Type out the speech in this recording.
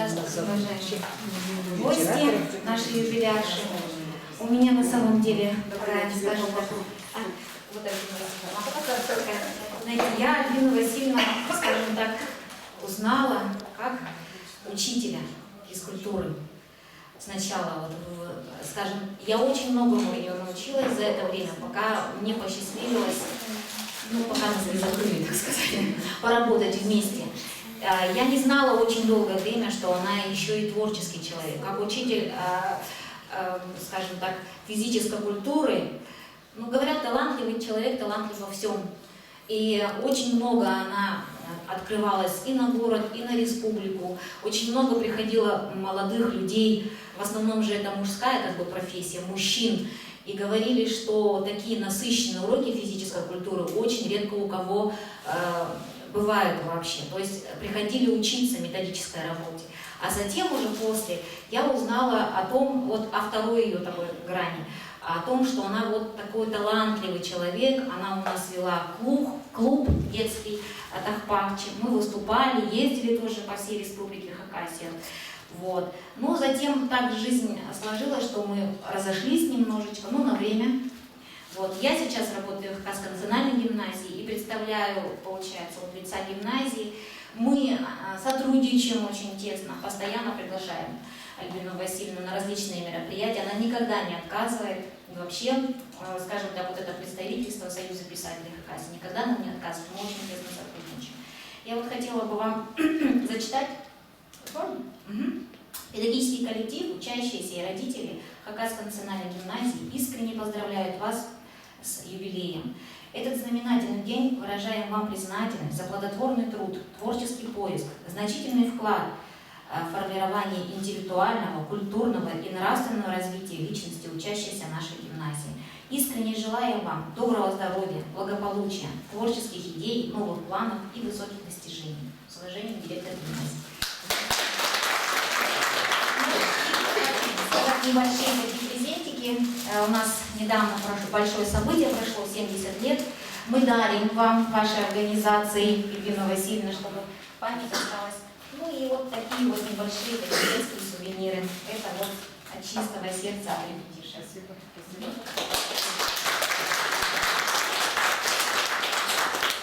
Здравствуйте, уважаемые гости, наши юбилярши. У меня на самом деле такая, скажем так, знаете, я Альбину Васильевну, скажем так, узнала как учителя физкультуры. Сначала, вот, скажем, я очень многому ее научилась за это время, пока мне посчастливилось, пока мы закрыли, так сказать, поработать вместе. Я не знала очень долгое время, что она еще и творческий человек. Как учитель, скажем так, физической культуры, говорят, талантливый человек, талантлив во всем. И очень много она открывалась и на город, и на республику. Очень много приходило молодых людей, в основном же это мужская профессия, мужчин. И говорили, что такие насыщенные уроки физической культуры очень редко у кого бывают вообще. То есть приходили учиться методической работе. А затем уже после я узнала о том, о второй ее такой грани, о том, что она вот такой талантливый человек. Она у нас вела клуб детский Тахпакчи. Мы выступали, ездили тоже по всей республике Хакасия. Вот. Но затем так жизнь сложилась, что мы разошлись немножечко, на время. Вот. Я сейчас работаю в Хакасской национальной гимназии и представляю, получается, от лица гимназии. Мы сотрудничаем очень тесно, постоянно приглашаем Альбину Васильевну на различные мероприятия. Она никогда не отказывает. Вообще, скажем так, вот это представительство Союза писателей Хакасии никогда нам не отказывает. Мы очень тесно сотрудничаем. Я вот хотела бы вам зачитать. Педагогический коллектив, учащиеся и родители Хакасской национальной гимназии искренне поздравляют вас с юбилеем. Этот знаменательный день выражаем вам признательность за плодотворный труд, творческий поиск, значительный вклад в формирование интеллектуального, культурного и нравственного развития личности учащейся нашей гимназии. Искренне желаем вам доброго здоровья, благополучия, творческих идей, новых планов и высоких достижений. С уважением, директор гимназии. Небольшие такие презентики. У нас недавно большое событие прошло, 70 лет. Мы дарим вам, вашей организации, Альбина Васильевна, чтобы память осталась. И вот такие вот небольшие такие детские сувениры. Это вот от чистого сердца. Спасибо.